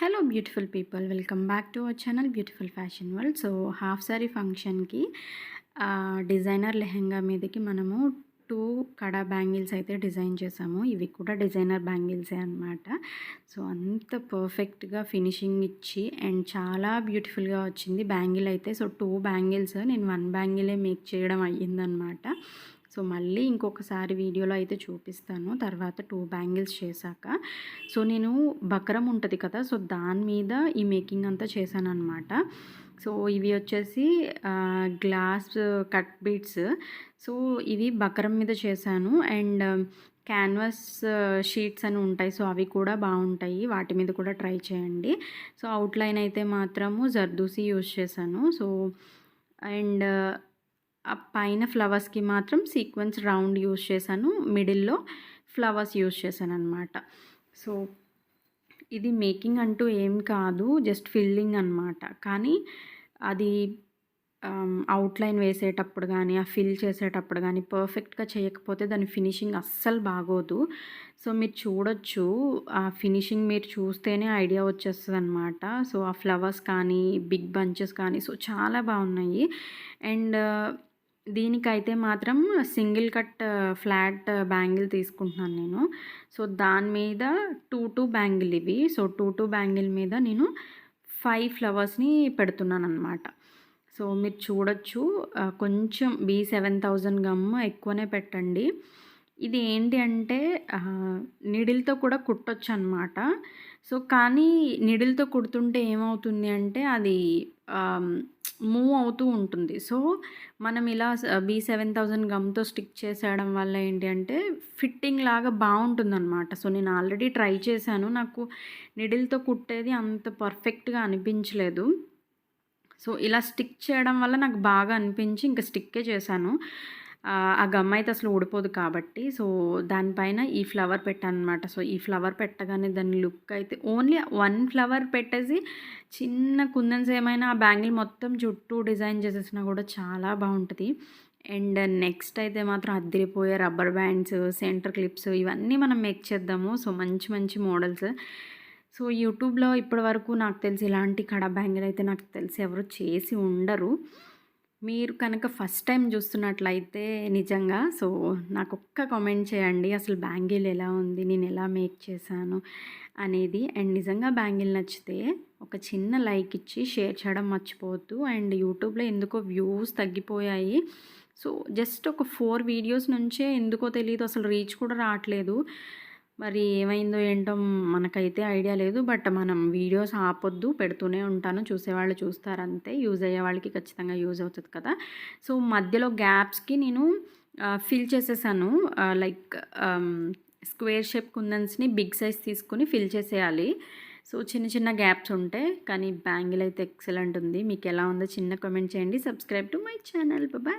Hello beautiful people, welcome back to our channel beautiful fashion world. So half sorry ఫంక్షన్కి designer lehenga మీదకి మనము 2 కడా bangles అయితే design చేసాము. ఇవి కూడా డిజైనర్ బ్యాంగిల్సే అనమాట. సో అంత పర్ఫెక్ట్గా ఫినిషింగ్ ఇచ్చి అండ్ చాలా బ్యూటిఫుల్గా వచ్చింది బ్యాంగిల్ అయితే. సో 2 బ్యాంగిల్స్, నేను 1 బ్యాంగిలే మేక్ చేయడం అయ్యిందనమాట. సో మళ్ళీ ఇంకొకసారి వీడియోలో అయితే చూపిస్తాను తర్వాత 2 బ్యాంగిల్స్ చేశాక. సో నేను బకరం ఉంటుంది కదా, సో దాని మీద ఈ మేకింగ్ అంతా చేశాను అనమాట. సో ఇవి వచ్చేసి గ్లాస్ కట్ బీడ్స్. సో ఇవి బకరం మీద చేశాను అండ్ క్యాన్వాస్ షీట్స్ అని ఉంటాయి, సో అవి కూడా బాగుంటాయి, వాటి మీద కూడా ట్రై చేయండి. సో అవుట్లైన్ అయితే మాత్రము జర్దోసి యూజ్ చేశాను. సో అండ్ ఆ పైన ఫ్లవర్స్కి మాత్రం సీక్వెన్స్ రౌండ్ యూజ్ చేశాను, మిడిల్లో ఫ్లవర్స్ యూజ్ చేశాను అనమాట. సో ఇది మేకింగ్ అంటూ ఏం కాదు, జస్ట్ ఫిల్లింగ్ అనమాట. కానీ అది అవుట్లైన్ వేసేటప్పుడు కానీ ఆ ఫిల్ చేసేటప్పుడు కానీ పర్ఫెక్ట్గా చేయకపోతే దాని ఫినిషింగ్ అస్సలు బాగోదు. సో మీరు చూడొచ్చు, ఆ ఫినిషింగ్ మీరు చూస్తేనే ఐడియా వచ్చేస్తుంది అనమాట. సో ఆ ఫ్లవర్స్ కానీ బిగ్ బంచెస్ కానీ సో చాలా బాగున్నాయి. అండ్ దీనికైతే మాత్రం సింగిల్ కట్ ఫ్లాట్ బ్యాంగిల్ తీసుకుంటున్నాను నేను. సో దాని మీద 2 బ్యాంగిల్ ఇవి. సో 2 బ్యాంగిల్ మీద నేను 5 ఫ్లవర్స్ని పెడుతున్నాను అనమాట. సో మీరు చూడొచ్చు, కొంచెం B7000 గమ్ ఎక్కువనే పెట్టండి. ఇది ఏంటి అంటే నీడిల్తో కూడా కుట్టొచ్చు అనమాట. సో కానీ నీడిల్తో కుడుతుంటే ఏమవుతుంది అంటే అది మూవ్ అవుతూ ఉంటుంది. సో మనం ఇలా B7000 గమ్తో స్టిక్ చేసేయడం వల్ల ఏంటి అంటే ఫిట్టింగ్ లాగా బాగుంటుందన్నమాట. సో నేను ఆల్రెడీ ట్రై చేశాను, నాకు నీడిల్తో కుట్టేది అంత పర్ఫెక్ట్గా అనిపించలేదు. సో ఇలా స్టిక్ చేయడం వల్ల నాకు బాగా అనిపించి ఇంకా స్టిక్కే చేశాను. ఆ గమ్ అయితే అసలు ఊడిపోదు కాబట్టి. సో దానిపైన ఈ ఫ్లవర్ పెట్టాను అనమాట. సో ఈ ఫ్లవర్ పెట్టగానే దాని లుక్ అయితే ఓన్లీ 1 ఫ్లవర్ పెట్టేసి చిన్న కుందన్స్ ఏమైనా ఆ బ్యాంగిల్ మొత్తం చుట్టూ డిజైన్ చేసేసినా కూడా చాలా బాగుంటుంది. అండ్ నెక్స్ట్ అయితే మాత్రం అదిరిపోయే రబ్బర్ బ్యాండ్స్, సెంటర్ క్లిప్స్ ఇవన్నీ మనం మేక్ చేద్దాము. సో మంచి మంచి మోడల్స్. సో యూట్యూబ్లో ఇప్పటి వరకు నాకు తెలిసి ఇలాంటి కడా బ్యాంగిల్ అయితే నాకు తెలిసి ఎవరు చేసి ఉండరు. మీరు కనుక ఫస్ట్ టైం చూస్తున్నట్లయితే నిజంగా సో నాకు ఒక్క కామెంట్ చేయండి, అసలు బ్యాంగిల్ ఎలా ఉంది, నేను ఎలా మేక్ చేశాను అనేది. అండ్ నిజంగా బ్యాంగిల్ నచ్చితే ఒక చిన్న లైక్ ఇచ్చి షేర్ చేయడం మర్చిపోవద్దు. అండ్ యూట్యూబ్లో ఎందుకో వ్యూస్ తగ్గిపోయాయి. సో జస్ట్ ఒక 4 వీడియోస్ నుంచే ఎందుకో తెలియదు అసలు రీచ్ కూడా రావట్లేదు. మరి ఏమైందో ఏంటో మనకైతే ఐడియా లేదు. బట్ మనం వీడియోస్ ఆపొద్దు, పెడుతూనే ఉంటాను, చూసేవాళ్ళు చూస్తారంతే. యూజ్ అయ్యే వాళ్ళకి ఖచ్చితంగా యూజ్ అవుతుంది కదా. సో మధ్యలో గ్యాప్స్కి నేను ఫిల్ చేసేసాను. లైక్ స్క్వేర్ షేప్ కుందన్స్ని బిగ్ సైజ్ తీసుకుని ఫిల్ చేసేయాలి. సో చిన్న చిన్న గ్యాప్స్ ఉంటాయి, కానీ బ్యాంగిల్ అయితే ఎక్సలెంట్ ఉంది. మీకు ఎలా ఉందో చిన్న కామెంట్ చేయండి. Subscribe to my channel. Bye.